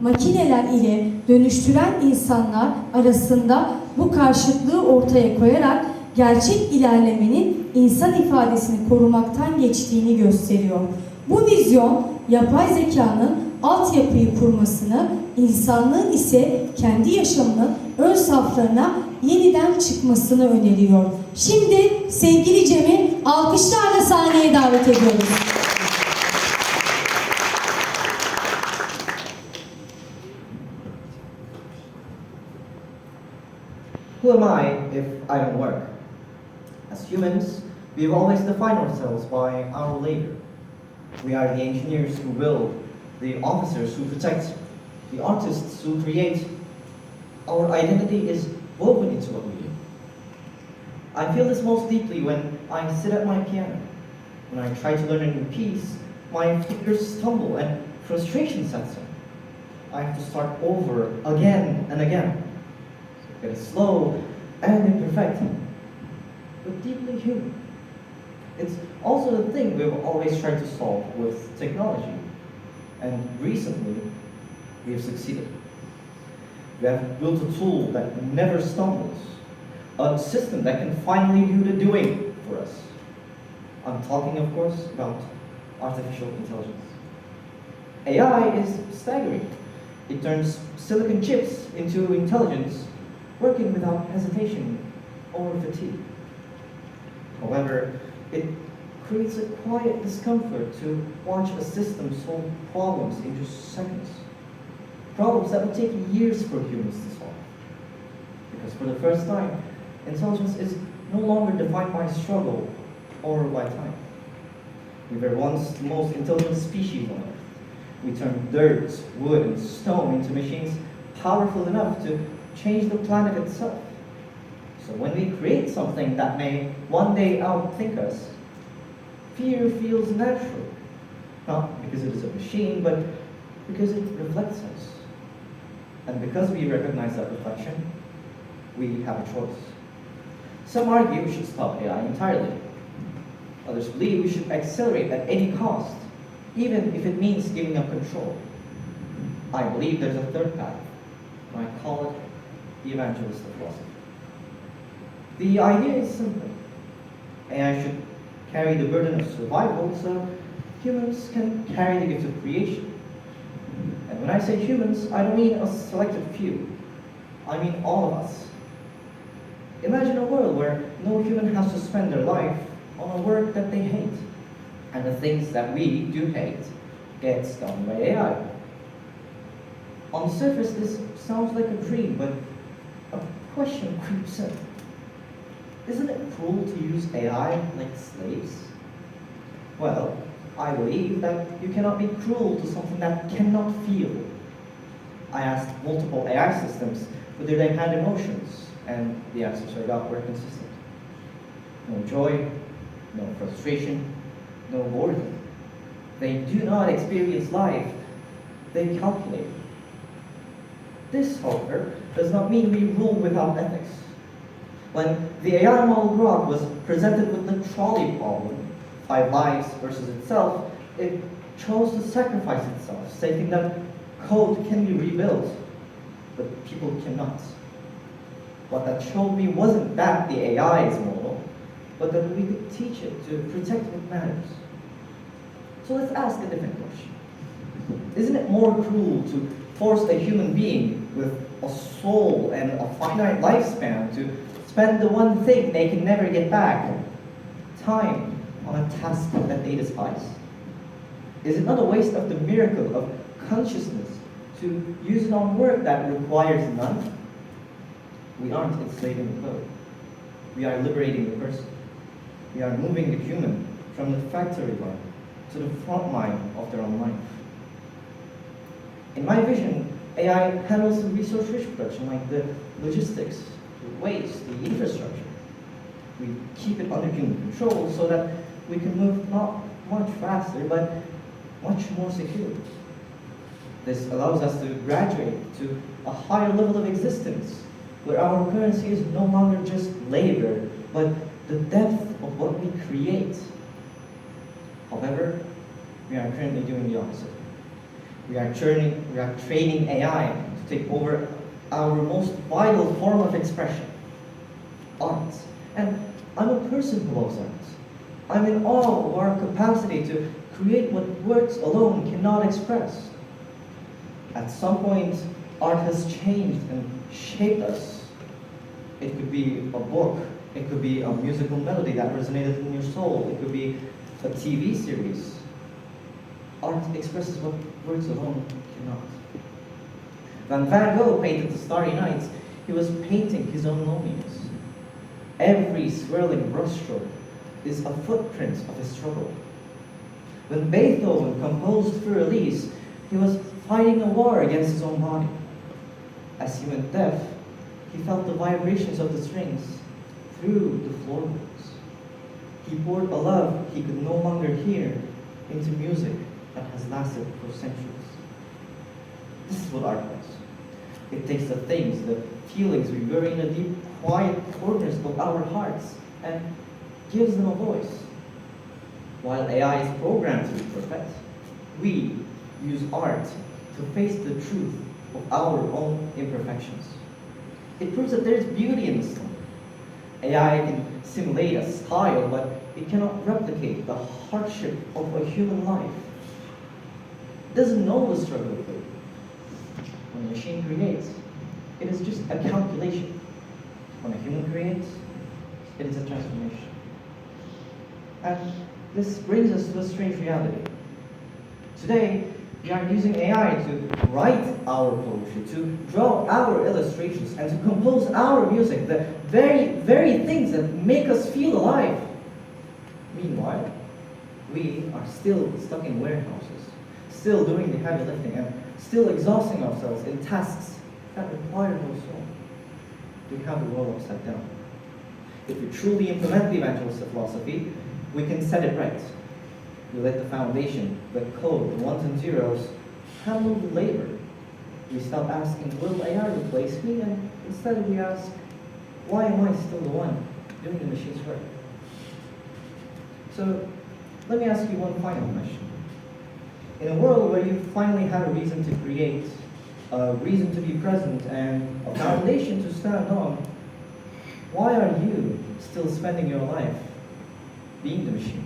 makineler ile dönüştüren insanlar arasında bu karşıtlığı ortaya koyarak gerçek ilerlemenin insan ifadesini korumaktan geçtiğini gösteriyor. Bu vizyon, yapay zekanın altyapıyı kurmasını, insanlığın ise kendi yaşamının ön saflarına yeniden çıkmasını öneriyor. Şimdi sevgili Cem'i alkışlarla sahneye davet ediyoruz. Who am I if I don't work? As humans, we've always defined ourselves by our labor. We are the engineers who build, the officers who protect, the artists who create. Our identity is woven into what we do. I feel this most deeply when I sit at my piano. When I try to learn a new piece, my fingers stumble and frustration sets in. I have to start over again and again. It is slow and imperfect, but deeply human. It's also the thing we've always tried to solve with technology, and recently we have succeeded. We have built a tool that never stumbles, a system that can finally do the doing for us. I'm talking, of course, about artificial intelligence. AI is staggering. It turns silicon chips into intelligence, working without hesitation or fatigue. However, it creates a quiet discomfort to watch a system solve problems in just seconds. Problems that would take years for humans to solve. Because for the first time, intelligence is no longer defined by struggle or by time. We were once the most intelligent species on Earth. We turned dirt, wood, and stone into machines powerful enough to change the planet itself. So when we create something that may one day outthink us, fear feels natural. Not because it is a machine, but because it reflects us. And because we recognize that reflection, we have a choice. Some argue we should stop AI entirely. Others believe we should accelerate at any cost, even if it means giving up control. I believe there's a third path, and I call it the evangelist of philosophy. The idea is simple. AI should carry the burden of survival so humans can carry the gift of creation. And when I say humans, I don't mean a selected few. I mean all of us. Imagine a world where no human has to spend their life on a work that they hate, and the things that we do hate gets done by AI. On the surface, this sounds like a dream, but a question creeps in. Isn't it cruel to use AI like slaves? Well, I believe that you cannot be cruel to something that cannot feel. I asked multiple AI systems whether they had emotions, and the answers I got were consistent. No joy, no frustration, no boredom. They do not experience life, they calculate. This, however, does not mean we rule without ethics. When the AI model Grok was presented with the trolley problem, 5 lives versus itself, it chose to sacrifice itself, stating that code can be rebuilt, but people cannot. What that showed me wasn't that the AI is moral, but that we could teach it to protect what matters. So let's ask a different question. Isn't it more cruel to force a human being with a soul and a finite lifespan to spend the one thing they can never get back, time, on a task that they despise? Is it not a waste of the miracle of consciousness to use it on work that requires none? We aren't enslaving the code. We are liberating the person. We are moving the human from the factory line to the front line of their own life. In my vision, AI handles the resource-rich production like the logistics, the waste, the infrastructure. We keep it under human control so that we can move not much faster, but much more securely. This allows us to graduate to a higher level of existence, where our currency is no longer just labor, but the depth of what we create. However, we are currently doing the opposite. We are training AI to take over our most vital form of expression, art. And I'm a person who loves art. I'm in awe of our capacity to create what words alone cannot express. At some point, art has changed and shaped us. It could be a book, it could be a musical melody that resonated in your soul, it could be a TV series. Art expresses what words alone cannot. When Van Gogh painted the Starry Night, he was painting his own loneliness. Every swirling brushstroke is a footprint of his struggle. When Beethoven composed Für Elise, he was fighting a war against his own body. As he went deaf, he felt the vibrations of the strings through the floorboards. He poured a love he could no longer hear into music that has lasted for centuries. This is what art does. It takes the things, the feelings we bury in the deep, quiet corners of our hearts and gives them a voice. While AI is programmed to be perfect, we use art to face the truth of our own imperfections. It proves that there's beauty in the story. AI can simulate a style, but it cannot replicate the hardship of a human life. It doesn't know the struggle of it. When a machine creates, it is just a calculation. When a human creates, it is a transformation. And this brings us to a strange reality. Today, we are using AI to write our poetry, to draw our illustrations, and to compose our music, the very things that make us feel alive. Meanwhile, we are still stuck in warehouses, still doing the heavy lifting, and still exhausting ourselves in tasks that require no soul. We have the world upside down. If we truly implement the evangelist philosophy, we can set it right. We let the foundation, the code, the ones and zeros, handle the labor. We stop asking, will AI replace me? And instead we ask, why am I still the one doing the machine's work? So let me ask you one final question. In a world where you finally had a reason to create, a reason to be present, and a foundation to stand on, why are you still spending your life being the machine?